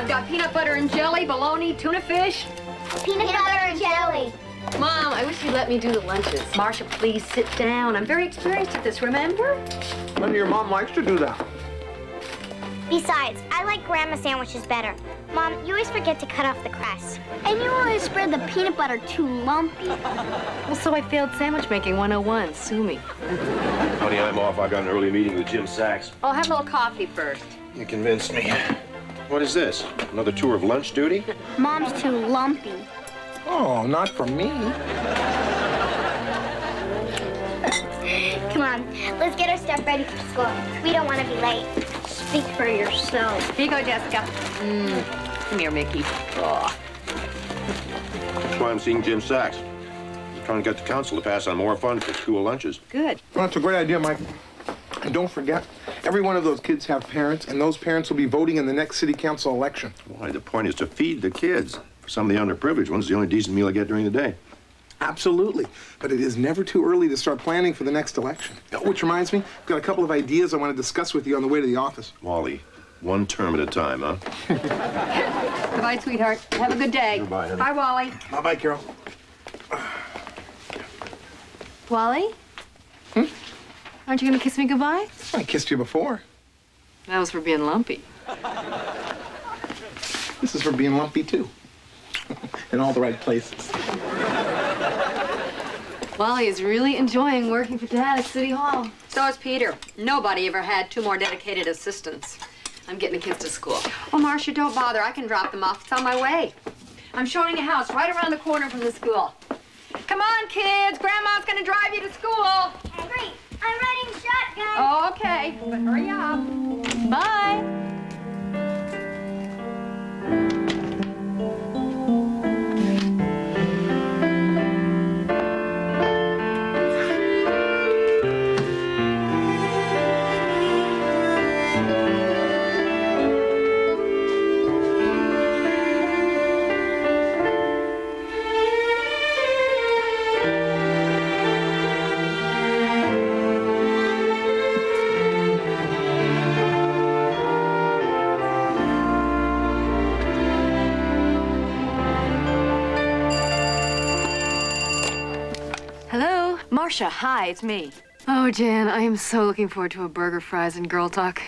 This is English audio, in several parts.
I've got peanut butter and jelly, bologna, tuna fish. Peanut butter and jelly. Mom, I wish you'd let me do the lunches. Marcia, please sit down. I'm very experienced at this, remember? None of your mom likes to do that. Besides, I like Grandma sandwiches better. Mom, you always forget to cut off the crust. And you always spread the peanut butter too lumpy. Well, so I failed sandwich making 101. Sue me. Honey, I'm off. I got an early meeting with Jim Sachs. I'll have a little coffee first. You convinced me. What is this? Another tour of lunch duty? Mom's too lumpy. Oh, not for me. Come on, let's get our stuff ready for school. We don't want to be late. Speak for yourself. Here you go, Jessica. Come here, Mickey. Oh. That's why I'm seeing Jim Sachs. He's trying to get the council to pass on more funds for school lunches. Good. Well, that's a great idea, Mike. And don't forget, every one of those kids have parents, and those parents will be voting in the next city council election. Why, the point is to feed the kids. For some of the underprivileged ones, it's the only decent meal I get during the day. Absolutely. But it is never too early to start planning for the next election. Which reminds me, I've got a couple of ideas I want to discuss with you on the way to the office. Wally, one term at a time, huh? Goodbye, sweetheart. Have a good day. Goodbye, honey. Bye, Wally. Bye-bye, Carol. Wally? Aren't you going to kiss me goodbye? I kissed you before. That was for being lumpy. This is for being lumpy, too. In all the right places. Wally is really enjoying working for Dad at City Hall. So is Peter. Nobody ever had two more dedicated assistants. I'm getting the kids to school. Oh, Marcia, don't bother. I can drop them off. It's on my way. I'm showing a house right around the corner from the school. Come on, kids. Grandma's going to drive you to school. Great. I'm running shotgun. Okay, but hurry up. Bye. Marcia, hi, it's me. Oh, Jan, I am so looking forward to a burger, fries, and girl talk.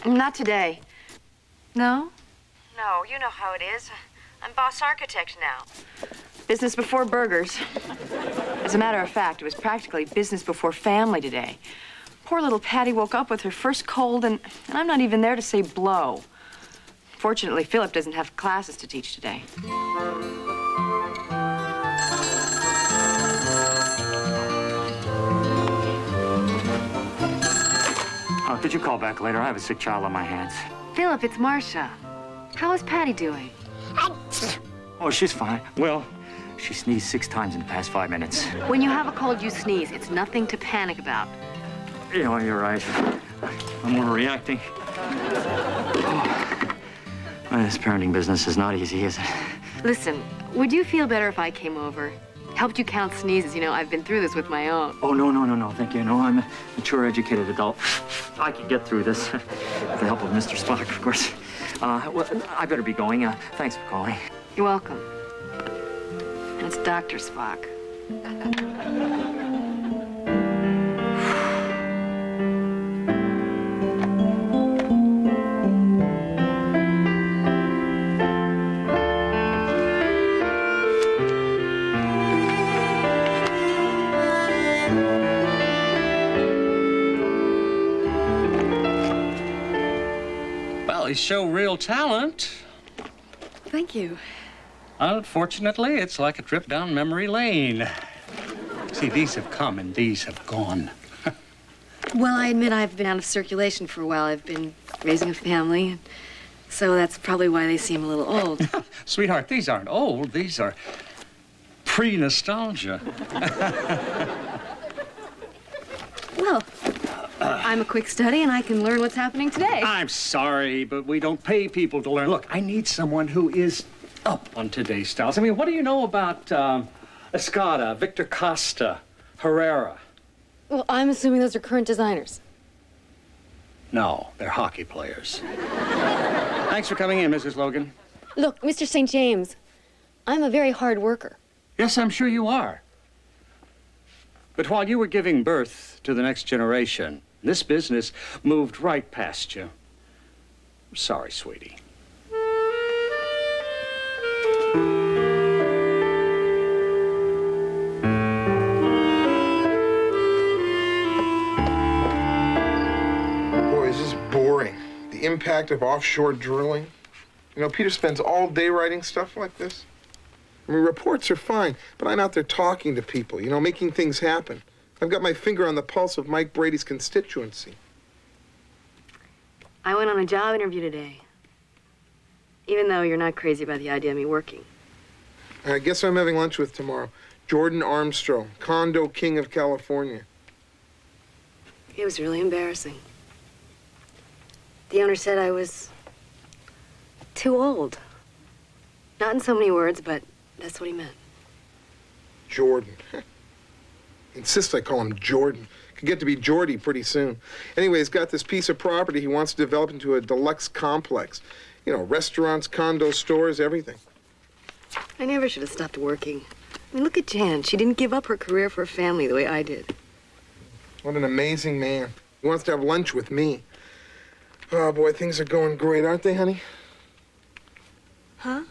Not today. No? No, you know how it is. I'm boss architect now. Business before burgers. As a matter of fact, it was practically business before family today. Poor little Patty woke up with her first cold, and I'm not even there to say blow. Fortunately, Philip doesn't have classes to teach today. Oh, could you call back later? I have a sick child on my hands. Philip, it's Marcia. How is Patty doing? Oh, she's fine. Well, she sneezed 6 times in the past 5 minutes. When you have a cold, you sneeze. It's nothing to panic about. You know, you're right. I'm overreacting. Oh. Well, this parenting business is not easy, is it? Listen, would you feel better if I came over? Helped you count sneezes. You know, I've been through this with my own. Oh, no, thank you. No, I'm a mature, educated adult. I can get through this with the help of Mr. Spock, of course. Well, I better be going. Thanks for calling. You're welcome. That's Dr. Spock. They show real talent. Thank you. Unfortunately, it's like a trip down memory lane. See, these have come and these have gone. Well, I admit I've been out of circulation for a while. I've been raising a family, and so that's probably why they seem a little old. Sweetheart, these aren't old. These are pre-nostalgia. Well, I'm a quick study, and I can learn what's happening today. I'm sorry, but we don't pay people to learn. Look, I need someone who is up on today's styles. I mean, what do you know about Escada, Victor Costa, Herrera? Well, I'm assuming those are current designers. No, they're hockey players. Thanks for coming in, Mrs. Logan. Look, Mr. St. James, I'm a very hard worker. Yes, I'm sure you are. But while you were giving birth to the next generation, this business moved right past you. I'm sorry, sweetie. Boy, is this boring. The impact of offshore drilling. You know, Peter spends all day writing stuff like this. I mean, reports are fine, but I'm out there talking to people, you know, making things happen. I've got my finger on the pulse of Mike Brady's constituency. I went on a job interview today. Even though you're not crazy about the idea of me working. I guess I'm having lunch with tomorrow. Jordan Armstrong, condo king of California. It was really embarrassing. The owner said I was too old. Not in so many words, but that's what he meant. Jordan. Insist I call him Jordan. Could get to be Jordy pretty soon. Anyway, he's got this piece of property he wants to develop into a deluxe complex. You know, restaurants, condos, stores, everything. I never should have stopped working. I mean, look at Jan. She didn't give up her career for her family the way I did. What an amazing man. He wants to have lunch with me. Oh, boy, things are going great, aren't they, honey? Huh?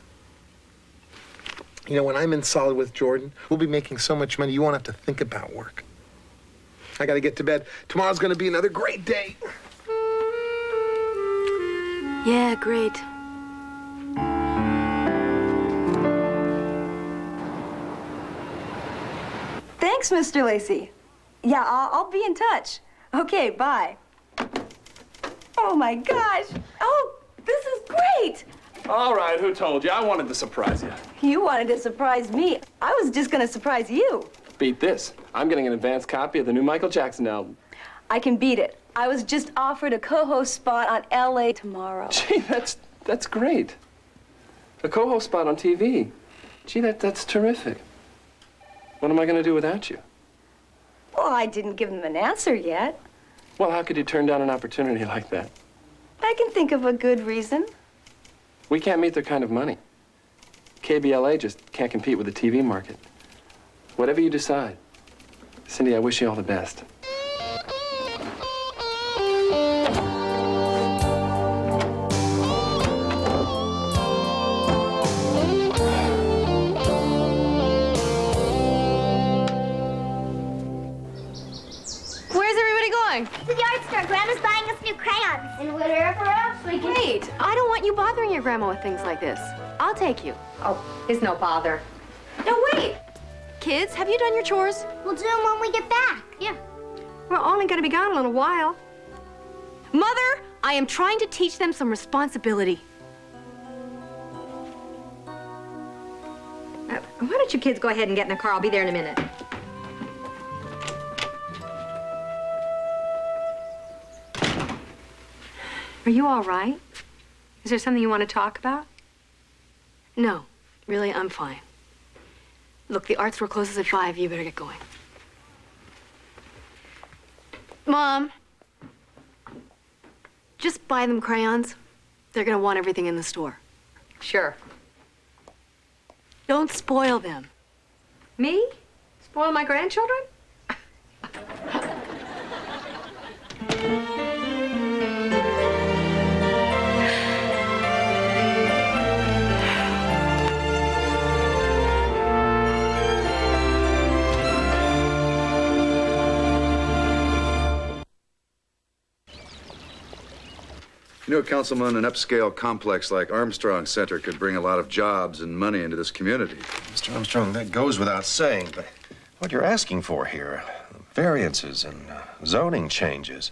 You know, when I'm in solid with Jordan, we'll be making so much money you won't have to think about work. I gotta get to bed. Tomorrow's gonna be another great day. Yeah, great. Thanks, Mr. Lacey. Yeah, I'll be in touch. Okay, bye. Oh, my gosh. Oh, this is great. All right, who told you? I wanted to surprise you. You wanted to surprise me. I was just going to surprise you. Beat this. I'm getting an advance copy of the new Michael Jackson album. I can beat it. I was just offered a co-host spot on L.A. tomorrow. Gee, that's great. A co-host spot on TV. Gee, that's terrific. What am I going to do without you? Well, I didn't give them an answer yet. Well, how could you turn down an opportunity like that? I can think of a good reason. We can't meet their kind of money. KBLA just can't compete with the TV market. Whatever you decide. Cindy, I wish you all the best. Where's everybody going? To the art store. Grandma's buying us new crayons. And whatever else we can... Wait, I don't want you bothering your grandma with things like this. I'll take you. Oh, it's no bother. No, wait! Kids, have you done your chores? We'll do them when we get back. Yeah. We're only gonna be gone a little while. Mother, I am trying to teach them some responsibility. Why don't you kids go ahead and get in the car? I'll be there in a minute. Are you all right? Is there something you want to talk about? No, really, I'm fine. Look, the art store closes at 5. You better get going. Mom, just buy them crayons. They're gonna want everything in the store. Sure. Don't spoil them. Me? Spoil my grandchildren? You know, Councilman, an upscale complex like Armstrong Center could bring a lot of jobs and money into this community. Mr. Armstrong, that goes without saying, but what you're asking for here, variances and zoning changes,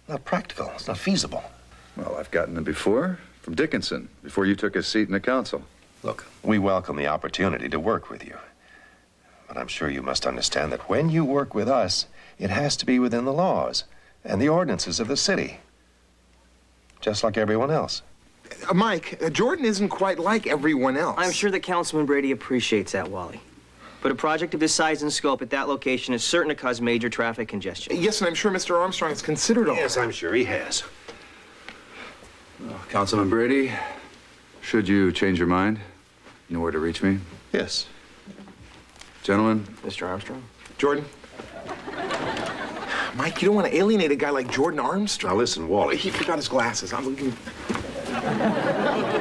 not practical. It's not feasible. Well, I've gotten them before, from Dickinson, before you took a seat in the council. Look, we welcome the opportunity to work with you. But I'm sure you must understand that when you work with us, it has to be within the laws and the ordinances of the city. Just like everyone else. Mike, Jordan isn't quite like everyone else. I'm sure that Councilman Brady appreciates that, Wally. But a project of this size and scope at that location is certain to cause major traffic congestion. Yes, and I'm sure Mr. Armstrong has considered all Yes, that. I'm sure he has. Councilman Brady, Should you change your mind, you know where to reach me. Yes. Gentlemen. Mr. Armstrong? Jordan? Mike, you don't want to alienate a guy like Jordan Armstrong. Now listen, Wally. He forgot his glasses. I'm looking.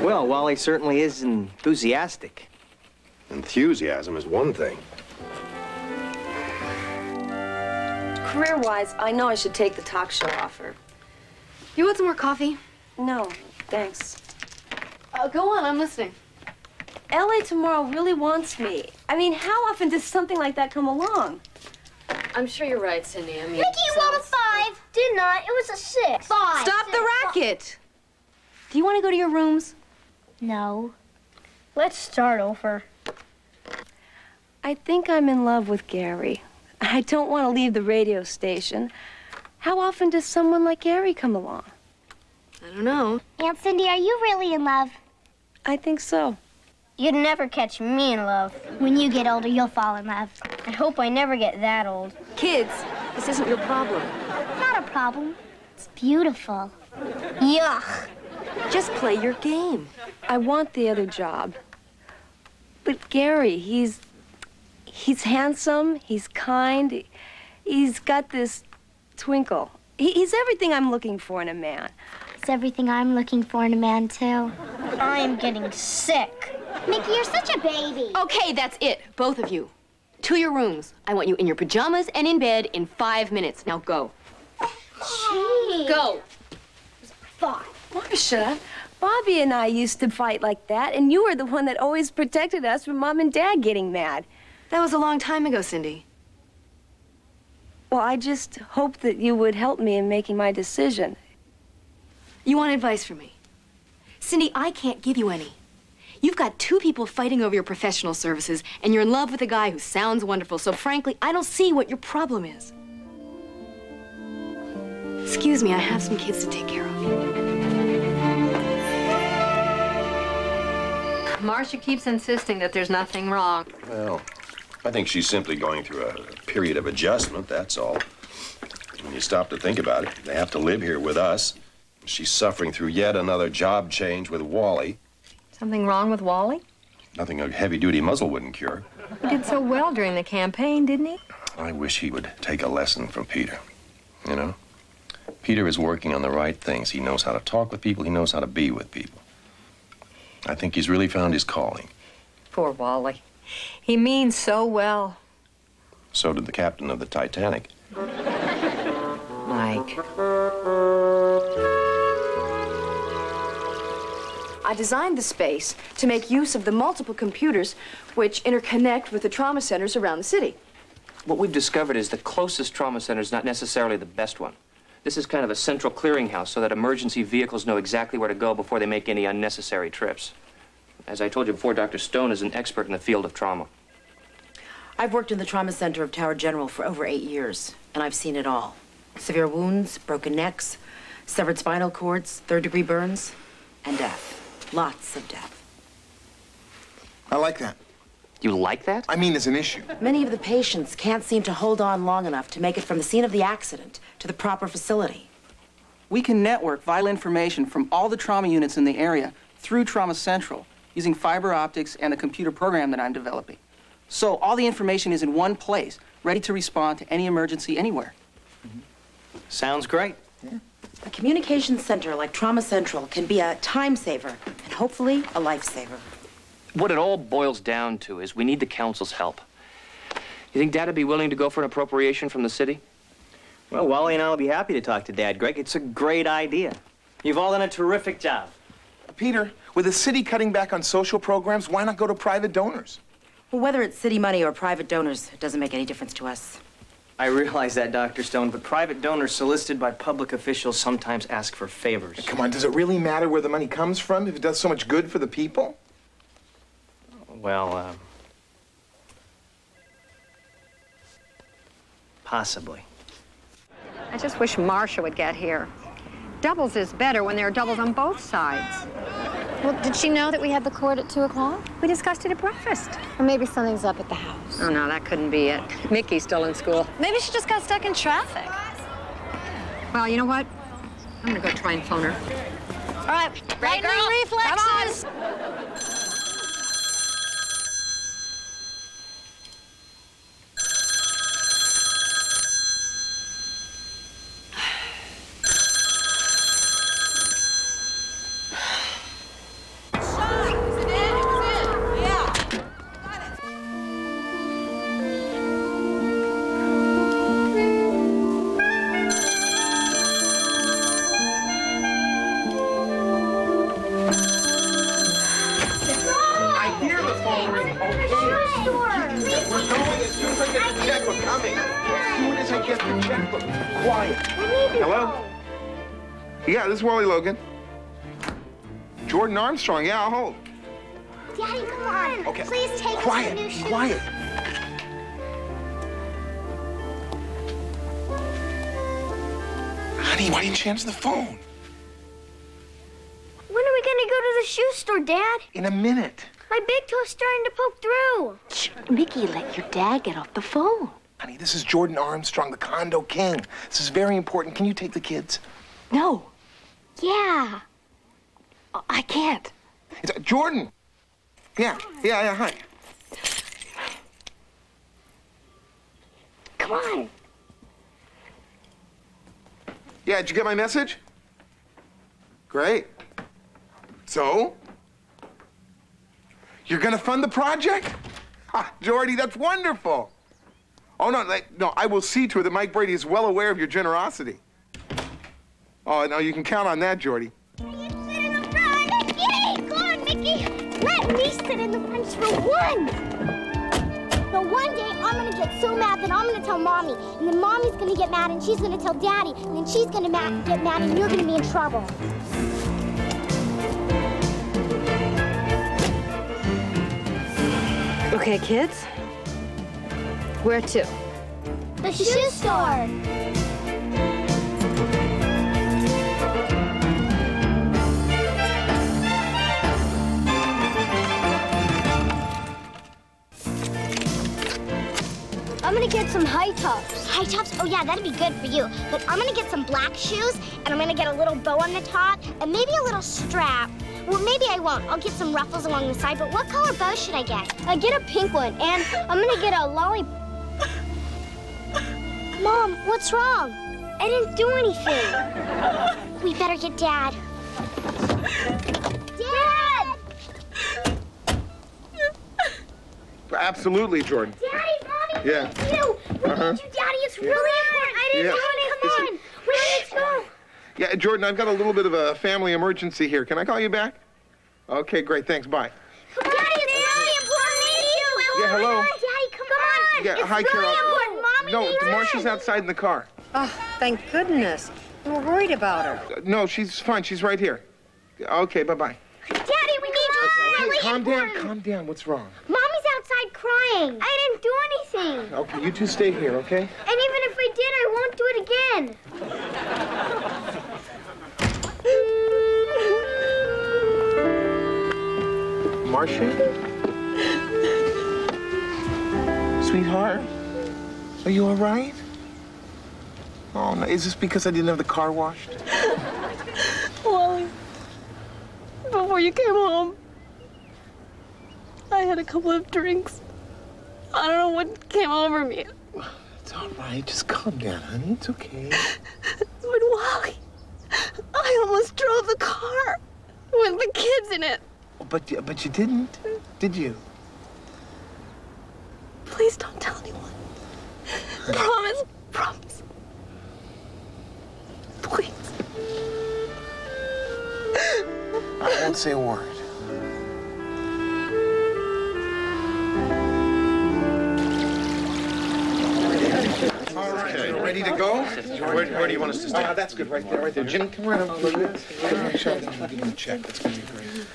Well, Wally certainly is enthusiastic. Enthusiasm is one thing. Career-wise, I know I should take the talk show offer. You want some more coffee? No, thanks. Go on, I'm listening. LA Tomorrow really wants me. I mean, how often does something like that come along? I'm sure you're right, Cindy. I mean, Mickey, you rolled a 5. Didn't I? It was a 6. 5. Stop the racket! Do you want to go to your rooms? No. Let's start over. I think I'm in love with Gary. I don't want to leave the radio station. How often does someone like Gary come along? I don't know. Aunt Cindy, are you really in love? I think so. You'd never catch me in love. When you get older, you'll fall in love. I hope I never get that old. Kids, this isn't your problem. Not a problem. It's beautiful. Yuck. Just play your game. I want the other job. But Gary, he's handsome, he's kind, he's got this twinkle. He's everything I'm looking for in a man. It's everything I'm looking for in a man, too. I am getting sick. Mickey, you're such a baby. Okay, that's it. Both of you. To your rooms. I want you in your pajamas and in bed in 5 minutes. Now go. Gee. Go. 5. Marcia, Bobby and I used to fight like that, and you were the one that always protected us from Mom and Dad getting mad. That was a long time ago, Cindy. Well, I just hoped that you would help me in making my decision. You want advice from me? Cindy, I can't give you any. You've got 2 people fighting over your professional services, and you're in love with a guy who sounds wonderful, so frankly, I don't see what your problem is. Excuse me, I have some kids to take care of. Marcia keeps insisting that there's nothing wrong. Well, I think she's simply going through a period of adjustment, that's all. When you stop to think about it, they have to live here with us. She's suffering through yet another job change with Wally. Something wrong with Wally? Nothing a heavy-duty muzzle wouldn't cure. He did so well during the campaign, didn't he? I wish he would take a lesson from Peter, you know? Peter is working on the right things. He knows how to talk with people. He knows how to be with people. I think he's really found his calling. Poor Wally. He means so well. So did the captain of the Titanic. Mike. I designed the space to make use of the multiple computers which interconnect with the trauma centers around the city. What we've discovered is the closest trauma center is not necessarily the best one. This is kind of a central clearinghouse so that emergency vehicles know exactly where to go before they make any unnecessary trips. As I told you before, Dr. Stone is an expert in the field of trauma. I've worked in the trauma center of Tower General for over 8 years, and I've seen it all. Severe wounds, broken necks, severed spinal cords, third-degree burns, and death. Lots of death. I like that. You like that? I mean, as an issue. Many of the patients can't seem to hold on long enough to make it from the scene of the accident to the proper facility. We can network vital information from all the trauma units in the area through Trauma Central using fiber optics and the computer program that I'm developing. So all the information is in one place, ready to respond to any emergency anywhere. Sounds great. Yeah. A communications center like Trauma Central can be a time saver and hopefully a lifesaver. What it all boils down to is we need the council's help. You think Dad'd be willing to go for an appropriation from the city? Well, Wally and I will be happy to talk to Dad, Greg. It's a great idea. You've all done a terrific job. Peter, with the city cutting back on social programs, why not go to private donors? Well, whether it's city money or private donors, it doesn't make any difference to us. I realize that, Dr. Stone, but private donors solicited by public officials sometimes ask for favors. Come on, does it really matter where the money comes from if it does so much good for the people? Well, possibly. I just wish Marcia would get here. Doubles is better when there are doubles on both sides. Well, did she know that we had the court at 2 o'clock? We discussed it at breakfast. Or maybe something's up at the house. Oh, no, that couldn't be it. Mickey's still in school. Maybe she just got stuck in traffic. Well, you know what? I'm gonna go try and phone her. All right, lightning reflexes. Come on. I hear the phone ring. Okay. We're going as soon as I get the checkbook. Coming. As soon as I get the checkbook. Quiet. Hello? Yeah, this is Wally Logan. Jordan Armstrong. Yeah, I'll hold. Daddy, come on. Okay. Please take Quiet. us to the new shoes. Quiet. Honey, why didn't you answer the phone? When are we gonna go to the shoe store, Dad? In a minute. My big toe's starting to poke through. Mickey, let your dad get off the phone. Honey, this is Jordan Armstrong, the condo king. This is very important. Can you take the kids? No, Yeah. I can't. Jordan! Yeah, hi. Come on. Yeah, did you get my message? Great. So? You're gonna fund the project? Ha, Jordy, that's wonderful. Oh, no, I will see to it that Mike Brady is well aware of your generosity. Oh, no, you can count on that, Jordy. You sit in the front. Yay! Go on, Mickey. Let me sit in the front just for once. So one day, I'm gonna get so mad that I'm gonna tell Mommy. And then Mommy's gonna get mad and she's gonna tell Daddy. And then she's gonna get mad and you're gonna be in trouble. Okay, kids. Where to? The shoe store. I'm gonna get some high tops. High tops? Oh yeah, that'd be good for you. But I'm gonna get some black shoes, and I'm gonna get a little bow on the top, and maybe a little strap. Well, maybe I won't. I'll get some ruffles along the side, but what color bow should I get? Get a pink one, and I'm gonna get a Mom, what's wrong? I didn't do anything. We better get Dad. Dad! Absolutely, Jordan. Daddy, Mommy, Yeah. thank you. We need you, Daddy. It's really important. I didn't do anything. Come on. Let's go. Yeah, Jordan, I've got a little bit of a family emergency here. Can I call you back? Okay, great. Thanks. Bye. Come on, Daddy, it's really important. We need you. Yeah, hello? Daddy, come on. Yeah, it's hi, really Carol. important. Mommy needs Marcia's you. outside in the car. Oh, thank goodness. We were worried about her. No, she's fine. She's right here. Okay, bye-bye. Daddy, we need you. It's really Calm important. down. Calm down. What's wrong? Mommy's outside crying. I didn't do anything. Okay, you two stay here, okay? And even if I did, I won't do it again. Marcia? Sweetheart? Are you all right? Oh, no. Is this because I didn't have the car washed? Wally, before you came home, I had a couple of drinks. I don't know what came over me. It's all right. Just calm down, honey. It's okay. But Wally, I almost drove the car with the kids in it. But you didn't, did you? Please don't tell anyone. Promise, promise. Please. I won't say a word. Okay, ready to go? Where do you want us to stand? That's good, right there. Jim, come right over. Give me a shot. Give me a check. That's gonna be great.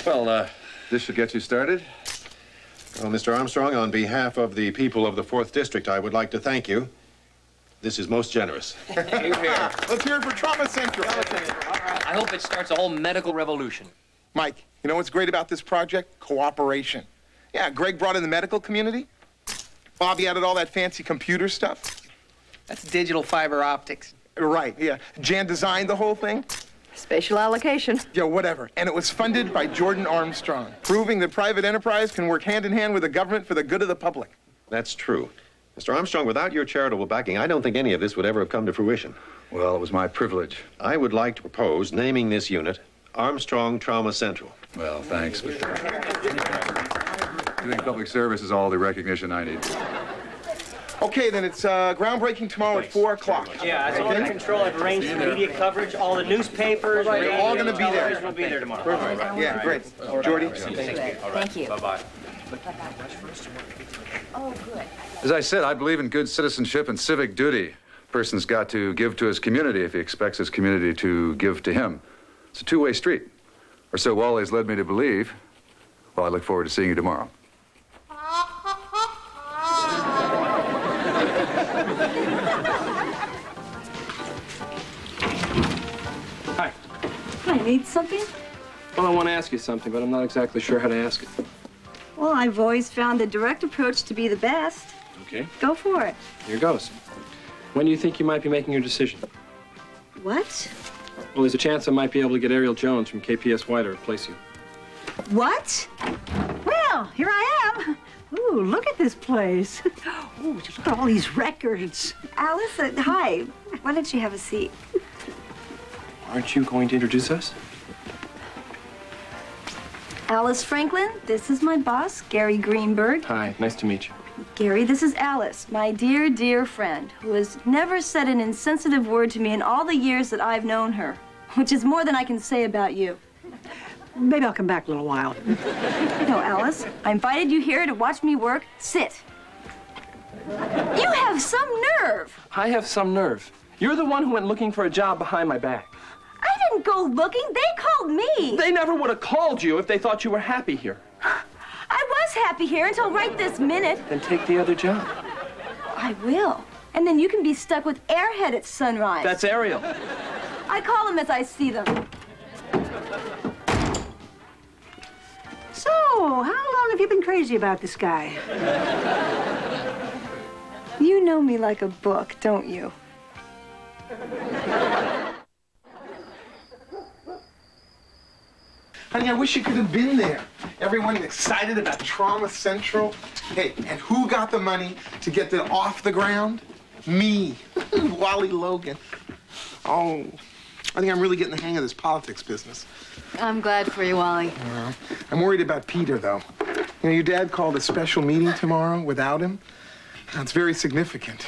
Well, this should get you started. Well, Mr. Armstrong, on behalf of the people of the 4th District, I would like to thank you. This is most generous. Let's hear it for Trauma Central. I hope it starts a whole medical revolution. Mike, you know what's great about this project? Cooperation. Yeah, Greg brought in the medical community. Bobby added all that fancy computer stuff. That's digital fiber optics. Right, yeah. Jan designed the whole thing. Spatial allocation. Yeah, whatever. And it was funded by Jordan Armstrong, proving that private enterprise can work hand in hand with the government for the good of the public. That's true. Mr. Armstrong, without your charitable backing, I don't think any of this would ever have come to fruition. Well, it was my privilege. I would like to propose naming this unit Armstrong Trauma Central. Well, thanks, but I think public service is all the recognition I need. Okay, then it's groundbreaking tomorrow at 4 o'clock. Yeah, it's all under control. I've arranged the media coverage, all the newspapers. They're all going to be there. We'll be there tomorrow. Perfect. Yeah, great. Jordy? Thank you. Bye-bye. Oh, good. As I said, I believe in good citizenship and civic duty. A person's got to give to his community if he expects his community to give to him. It's a two-way street. Or so Wally's led me to believe. Well, I look forward to seeing you tomorrow. Hi. I need something? Well, I want to ask you something, but I'm not exactly sure how to ask it. Well, I've always found the direct approach to be the best. Okay. Go for it. Here goes. When do you think you might be making your decision? What? Well, there's a chance I might be able to get Ariel Jones from KPSY to replace you. What? Well, here I am. Ooh, look at this place. Ooh, just look at all these records. Alice, hi. Why don't you have a seat? Aren't you going to introduce us? Alice Franklin, this is my boss, Gary Greenberg. Hi, nice to meet you. Gary, this is Alice, my dear, dear friend, who has never said an insensitive word to me in all the years that I've known her, which is more than I can say about you. Maybe I'll come back a little while. No, Alice, I invited you here to watch me work. Sit. You have some nerve. I have some nerve. You're the one who went looking for a job behind my back. I didn't go looking. They called me. They never would have called you if they thought you were happy here. I was happy here until right this minute. Then take the other job. I will. And then you can be stuck with Airhead at sunrise. That's Ariel. I call them as I see them. So, how long have you been crazy about this guy? You know me like a book, don't you? Honey, I wish you could have been there. Everyone excited about Trauma Central. Hey, and who got the money to get it off the ground? Me, Wally Logan. Oh, I think I'm really getting the hang of this politics business. I'm glad for you, Wally. I'm worried about Peter, though. You know, your dad called a special meeting tomorrow without him. That's very significant.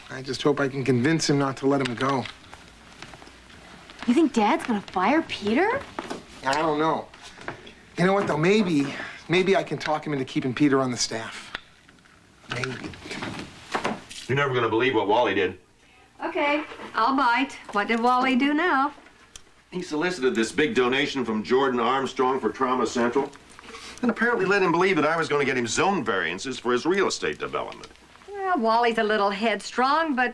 I just hope I can convince him not to let him go. You think Dad's gonna fire Peter? I don't know. You know what, though? Maybe I can talk him into keeping Peter on the staff. Maybe. You're never going to believe what Wally did. Okay, I'll bite. What did Wally do now? He solicited this big donation from Jordan Armstrong for Trauma Central, and apparently led him believe that I was going to get him zone variances for his real estate development. Well, Wally's a little headstrong, but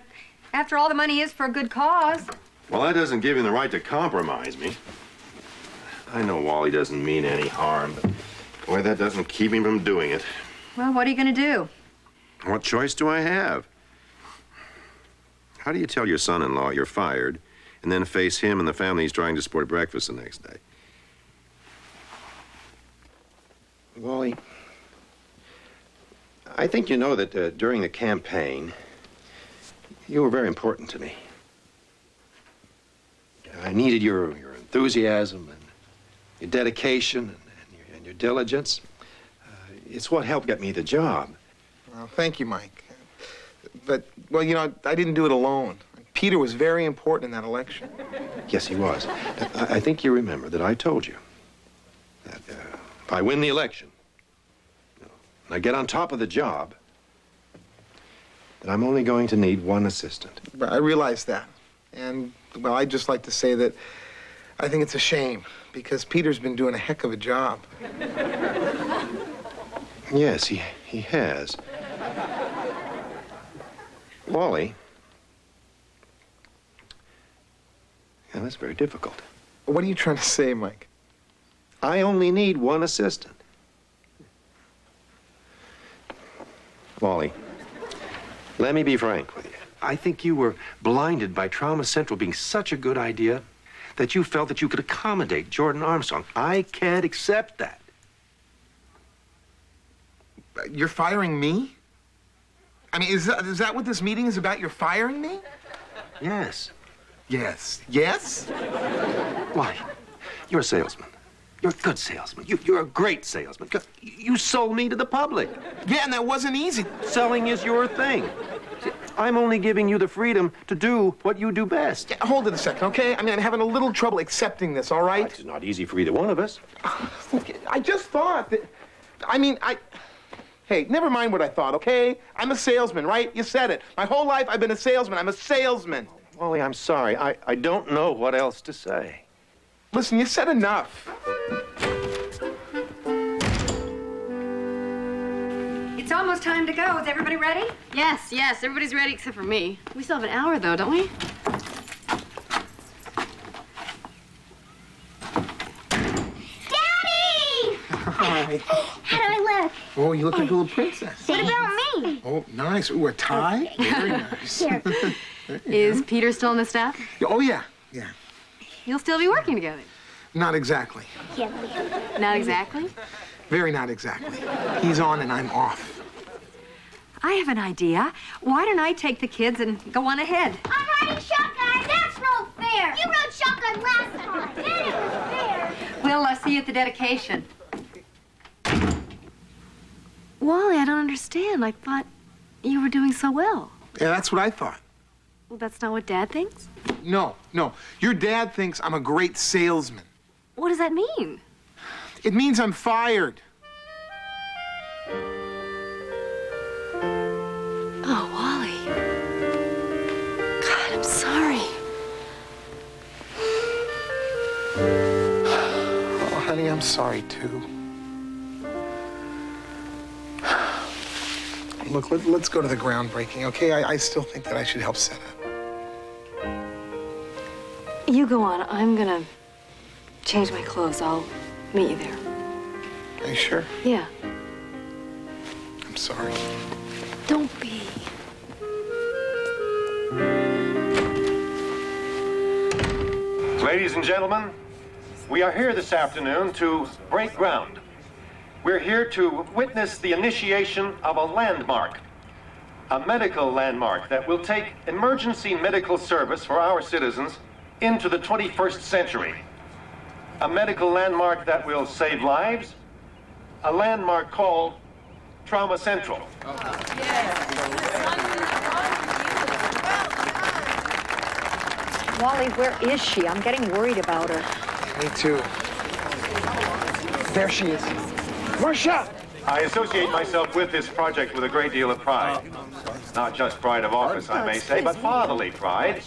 after all, the money is for a good cause. Well, that doesn't give him the right to compromise me. I know Wally doesn't mean any harm, but boy, that doesn't keep him from doing it. Well, what are you gonna do? What choice do I have? How do you tell your son-in-law you're fired and then face him and the family he's trying to support breakfast the next day? Wally, I think you know that during the campaign, you were very important to me. I needed your enthusiasm and your dedication and your diligence. It's what helped get me the job. Well, thank you, Mike. But, well, you know, I didn't do it alone. Peter was very important in that election. Yes, he was. I think you remember that I told you that if I win the election, and I get on top of the job, that I'm only going to need one assistant. But I realize that. And, well, I'd just like to say that I think it's a shame, because Peter's been doing a heck of a job. Yes, he has. Wally. Yeah, that's very difficult. What are you trying to say, Mike? I only need one assistant. Wally, let me be frank with you. I think you were blinded by Trauma Central being such a good idea that you felt that you could accommodate Jordan Armstrong. I can't accept that. You're firing me? I mean, is that what this meeting is about? You're firing me? Yes. Yes. Yes? Why? You're a salesman. You're a good salesman. You're a great salesman. You sold me to the public. Yeah, and that wasn't easy. Selling is your thing. See, I'm only giving you the freedom to do what you do best. Yeah, hold it a second, okay? I mean, I'm having a little trouble accepting this, all right? It's not easy for either one of us. I just thought that... Hey, never mind what I thought, okay? I'm a salesman, right? You said it. My whole life I've been a salesman. I'm a salesman. Wally, I'm sorry. I don't know what else to say. Listen, you said enough. It's almost time to go. Is everybody ready? Yes, everybody's ready except for me. We still have an hour, though, don't we? Daddy! Hi. How do I look? Oh, you look like a little princess. What about me? Oh, nice. Ooh, a tie? Very nice. Here. Is Peter still on the staff? Oh, yeah. Yeah. You'll still be working together. Not exactly. Not exactly? Very not exactly. He's on and I'm off. I have an idea. Why don't I take the kids and go on ahead? I'm riding shotgun. That's no fair. You rode shotgun last time. Then it was fair. We'll see you at the dedication. Wally, I don't understand. I thought you were doing so well. Yeah, that's what I thought. Well, that's not what Dad thinks? No. Your dad thinks I'm a great salesman. What does that mean? It means I'm fired. Oh, Wally. God, I'm sorry. Oh, honey, I'm sorry, too. Look, let's go to the groundbreaking, okay? I still think that I should help set up. You go on. I'm gonna change my clothes. I'll meet you there. Are you sure? Yeah. I'm sorry. Don't be. Ladies and gentlemen, we are here this afternoon to break ground. We're here to witness the initiation of a landmark, a medical landmark that will take emergency medical service for our citizens into the 21st century. A medical landmark that will save lives, a landmark called Trauma Central. Wally, where is she? I'm getting worried about her. Me too. There she is. Marcia! I associate myself with this project with a great deal of pride. Not just pride of office, I may say, but fatherly pride,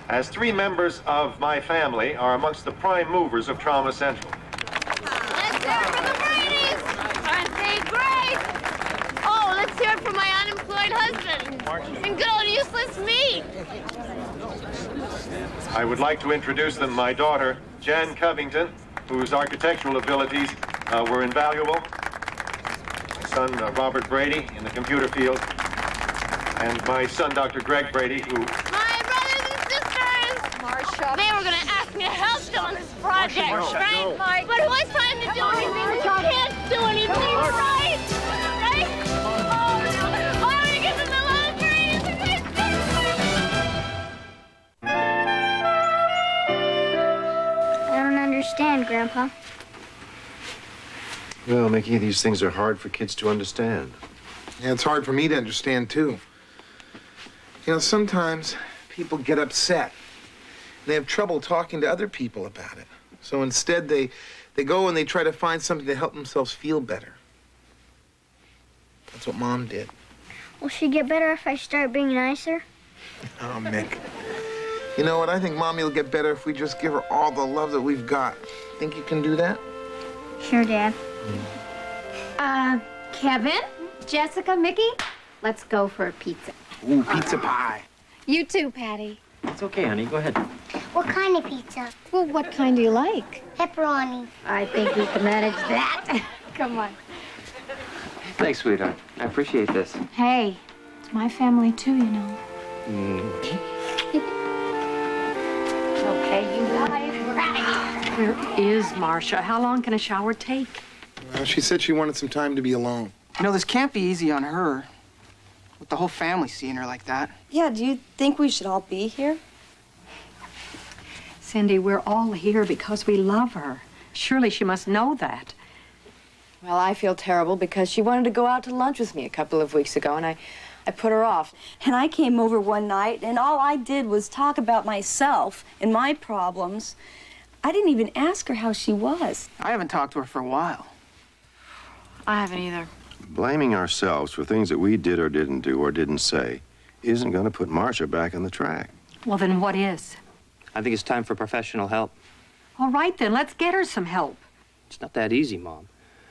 as 3 members of my family are amongst the prime movers of Trauma Central. Let's hear it for the Bradys! Aren't they great? Oh, let's hear it for my unemployed husband. And good old useless me. I would like to introduce them my daughter, Jan Covington, whose architectural abilities were invaluable. My son, Robert Brady, in the computer field. And my son, Dr. Greg Brady, who... My brothers and sisters! Marcia. They were going to ask me to help them on this project, Marcia, right? no. But who has time to do anything when you can't do anything, right? Right? Oh, no. Oh, I'm going to get to the little Bradys. I don't understand, Grandpa. Well, Mickey, these things are hard for kids to understand. Yeah, it's hard for me to understand, too. You know, sometimes people get upset. They have trouble talking to other people about it. So instead, they go and they try to find something to help themselves feel better. That's what Mom did. Will she get better if I start being nicer? Oh, Mick. You know what? I think Mommy will get better if we just give her all the love that we've got. Think you can do that? Sure, Dad. Kevin, Jessica, Mickey, let's go for a pizza. Ooh, pizza pie. You too, Patty. It's okay, honey. Go ahead. What kind of pizza? Well, what kind do you like? Pepperoni. I think we can manage that. Come on. Thanks, sweetheart. I appreciate this. Hey, it's my family too, you know. Mm. Okay, you guys, we're Where is Marcia? How long can a shower take? Well, she said she wanted some time to be alone. You know, this can't be easy on her, with the whole family seeing her like that. Yeah, do you think we should all be here? Cindy, we're all here because we love her. Surely she must know that. Well, I feel terrible because she wanted to go out to lunch with me a couple of weeks ago, and I put her off. And I came over one night, and all I did was talk about myself and my problems. I didn't even ask her how she was. I haven't talked to her for a while. I haven't either. Blaming ourselves for things that we did or didn't do or didn't say isn't going to put Marcia back on the track. Well, then what is? I think it's time for professional help. All right, then, let's get her some help. It's not that easy, Mom.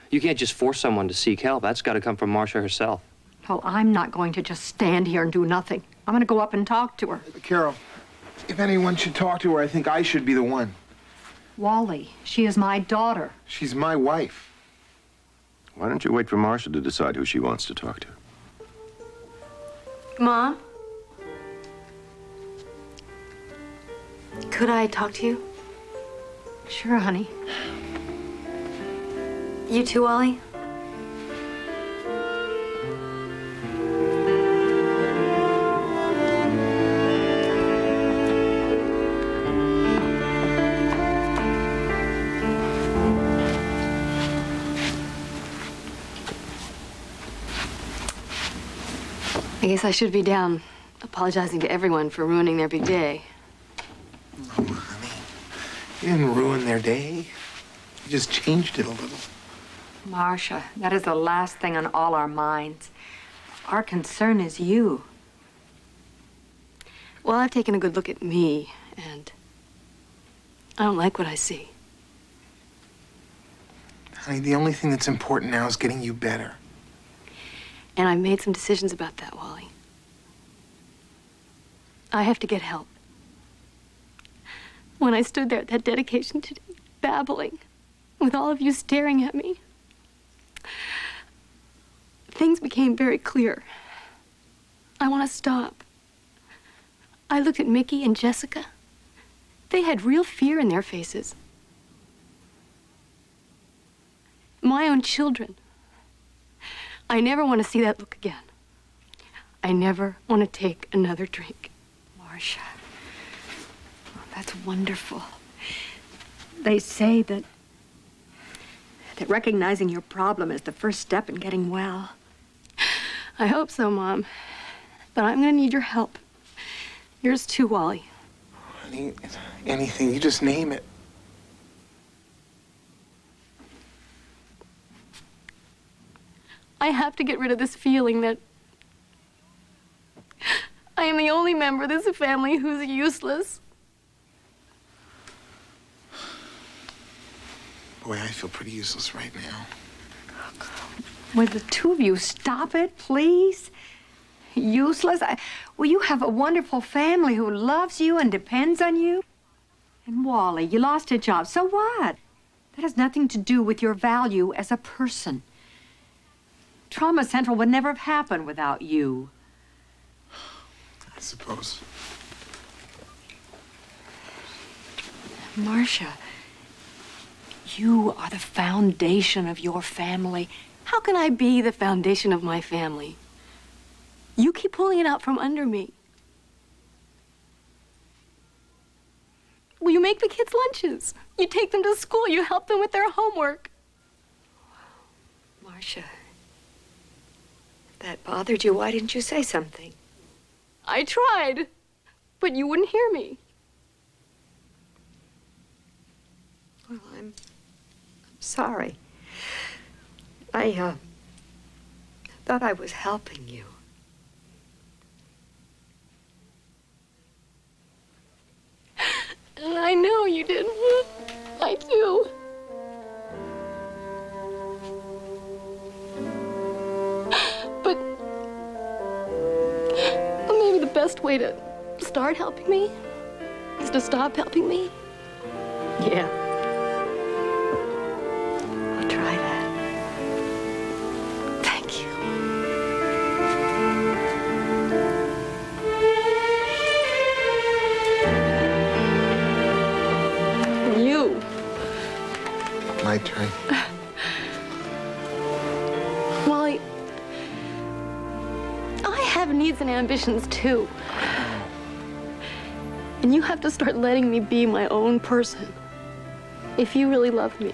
You can't just force someone to seek help. That's got to come from Marcia herself. Well, I'm not going to just stand here and do nothing. I'm going to go up and talk to her. Carol, if anyone should talk to her, I think I should be the one. Wally, she is my daughter. She's my wife. Why don't you wait for Marcia to decide who she wants to talk to? Mom? Could I talk to you? Sure, honey. You too, Wally? I guess I should be down apologizing to everyone for ruining their big day. Oh, honey. You didn't ruin their day. You just changed it a little. Marcia, that is the last thing on all our minds. Our concern is you. Well, I've taken a good look at me, and I don't like what I see. Honey, the only thing that's important now is getting you better. And I've made some decisions about that, Wally. I have to get help. When I stood there at that dedication today, babbling, with all of you staring at me, things became very clear. I want to stop. I looked at Mickey and Jessica. They had real fear in their faces. My own children. I never want to see that look again. I never want to take another drink. Marcia, oh, that's wonderful. They say that recognizing your problem is the first step in getting well. I hope so, Mom. But I'm going to need your help. Yours too, Wally. Honey, anything. You just name it. I have to get rid of this feeling that I am the only member of this family who's useless. Boy, I feel pretty useless right now. Will the two of you stop it, please? Useless? Well, you have a wonderful family who loves you and depends on you. And Wally, you lost a job. So what? That has nothing to do with your value as a person. Trauma Central would never have happened without you. I suppose. Marcia, you are the foundation of your family. How can I be the foundation of my family? You keep pulling it out from under me. Well, you make the kids lunches. You take them to school. You help them with their homework. Marcia, if that bothered you, why didn't you say something? I tried, but you wouldn't hear me. Well, I'm sorry. I thought I was helping you. And I know you didn't. I do. But maybe the best way to start helping me is to stop helping me. Yeah. I'll try that. Thank you. You my turn. Wally, I have needs and ambitions too. And you have to start letting me be my own person. If you really love me.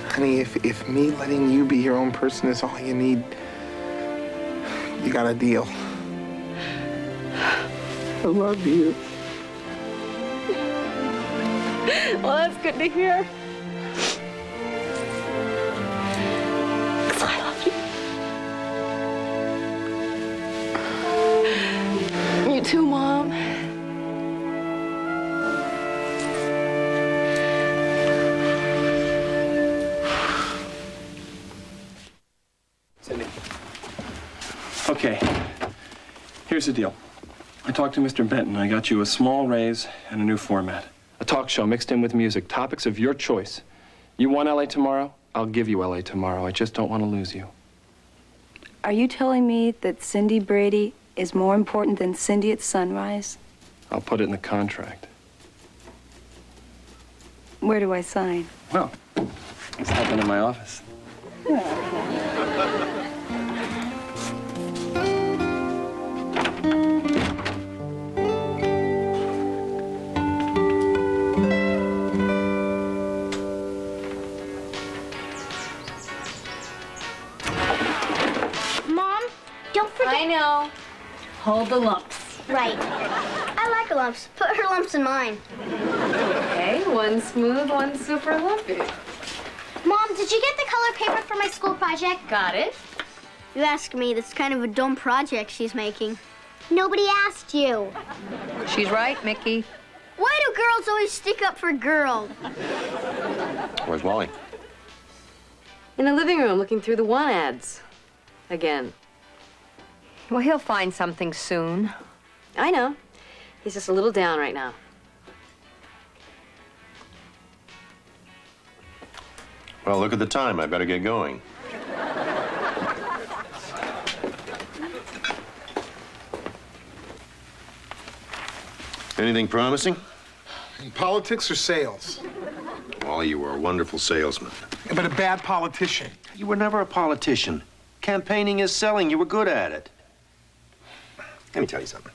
Honey, if me letting you be your own person is all you need, you got a deal. I love you. Well, that's good to hear. 'Cause I love you. You too, Mom. Cindy. Okay, here's the deal. I talked to Mr. Benton. I got you a small raise and a new format. A talk show mixed in with music, topics of your choice. You want LA tomorrow? I'll give you LA tomorrow. I just don't want to lose you. Are you telling me that Cindy Brady is more important than Cindy at Sunrise? I'll put it in the contract. Where do I sign? Well, step into my office. Mom, don't forget. I know. Hold the lumps. Right. I like her lumps. Put her lumps in mine. Okay, one smooth, one super lumpy. Mom, did you get the color paper for my school project? Got it. You asked me. That's kind of a dumb project she's making. Nobody asked you. She's right, Mickey. Why do girls always stick up for girls? Where's Wally? In the living room, looking through the want ads. Again. Well, he'll find something soon. I know. He's just a little down right now. Well, look at the time. I better get going. Anything promising? In politics or sales? Wally, you were a wonderful salesman. But a bad politician. You were never a politician. Campaigning is selling. You were good at it. Let me tell you something.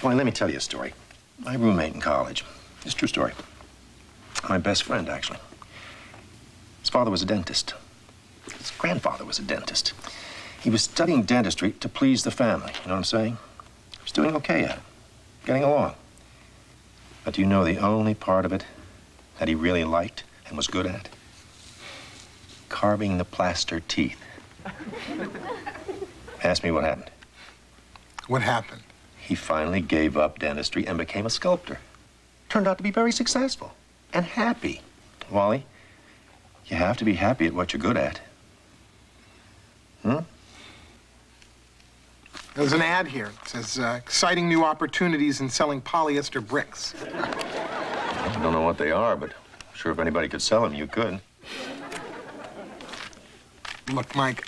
Wally, let me tell you a story. My roommate in college. It's a true story. My best friend, actually. His father was a dentist. His grandfather was a dentist. He was studying dentistry to please the family. You know what I'm saying? He was doing okay at it. Getting along. But do you know the only part of it that he really liked and was good at? Carving the plaster teeth. Ask me what happened. What happened? He finally gave up dentistry and became a sculptor. Turned out to be very successful and happy. Wally, you have to be happy at what you're good at. There's an ad here. It says, exciting new opportunities in selling polyester bricks. I don't know what they are, but I'm sure if anybody could sell them, you could. Look, Mike,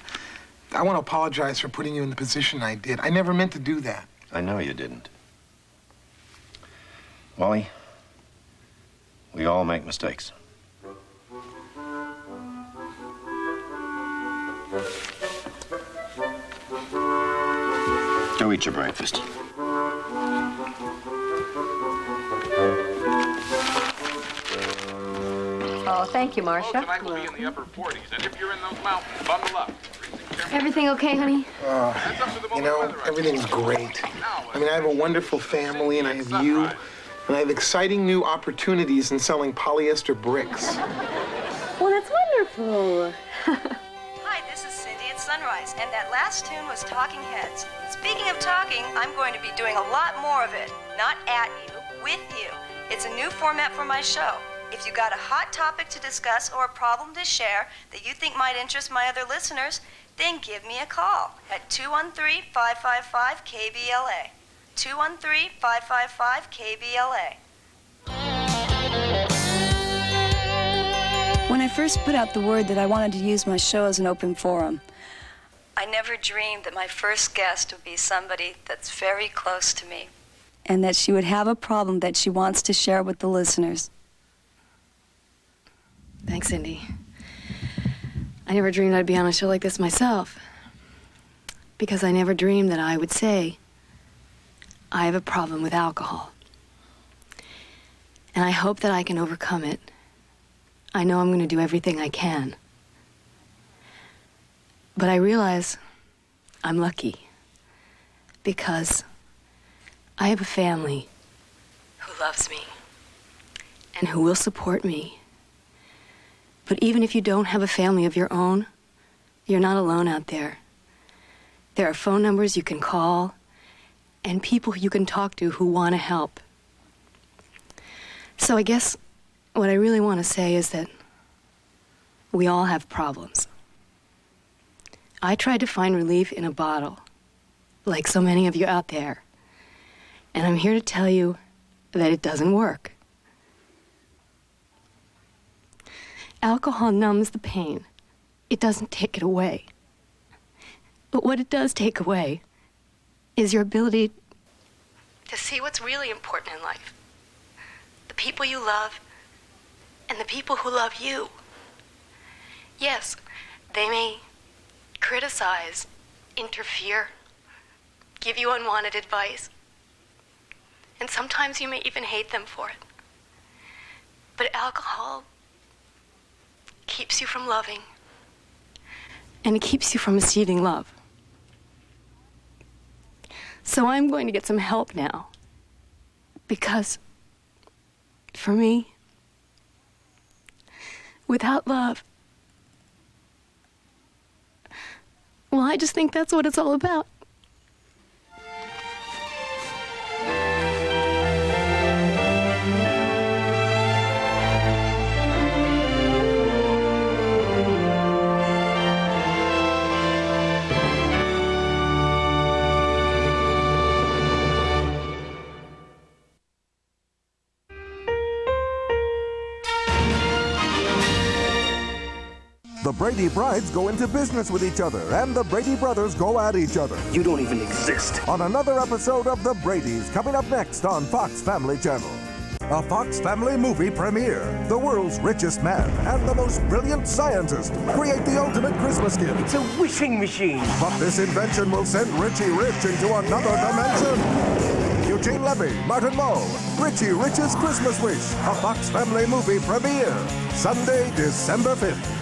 I want to apologize for putting you in the position I did. I never meant to do that. I know you didn't. Wally, we all make mistakes. Go eat your breakfast. Oh, thank you, Marcia. Tonight will be in the upper 40s, and if you're in those mountains, bundle up. Everything okay, honey? You know, everything's great. I mean, I have a wonderful family, and I have you, and I have exciting new opportunities in selling polyester bricks. Well, that's wonderful. Hi, this is Cindy at Sunrise, and that last tune was Talking Heads. Speaking of talking, I'm going to be doing a lot more of it. Not at you, with you. It's a new format for my show. If you got a hot topic to discuss or a problem to share that you think might interest my other listeners, then give me a call at 213-555-KBLA. 213-555-KBLA. When I first put out the word that I wanted to use my show as an open forum, I never dreamed that my first guest would be somebody that's very close to me. and that she would have a problem that she wants to share with the listeners. Thanks, Cindy. I never dreamed I'd be on a show like this myself. Because I never dreamed that I would say, I have a problem with alcohol. And I hope that I can overcome it. I know I'm going to do everything I can. But I realize I'm lucky. Because I have a family who loves me and who will support me. But even if you don't have a family of your own, you're not alone out there. There are phone numbers you can call and people you can talk to who want to help. So I guess what I really want to say is that we all have problems. I tried to find relief in a bottle, like so many of you out there. And I'm here to tell you that it doesn't work. Alcohol numbs the pain. It doesn't take it away. But what it does take away is your ability to see what's really important in life. The people you love and the people who love you. Yes, they may criticize, interfere, give you unwanted advice. And sometimes you may even hate them for it. But alcohol keeps you from loving. And it keeps you from receiving love. So I'm going to get some help now. Because, for me, without love, well, I just think that's what it's all about. The Brady brides go into business with each other, and the Brady brothers go at each other. You don't even exist. On another episode of The Bradys, coming up next on Fox Family Channel. A Fox Family movie premiere. The world's richest man and the most brilliant scientist create the ultimate Christmas gift. It's a wishing machine. But this invention will send Richie Rich into another dimension. Eugene Levy, Martin Mull, Richie Rich's Christmas Wish. A Fox Family movie premiere. Sunday, December 5th.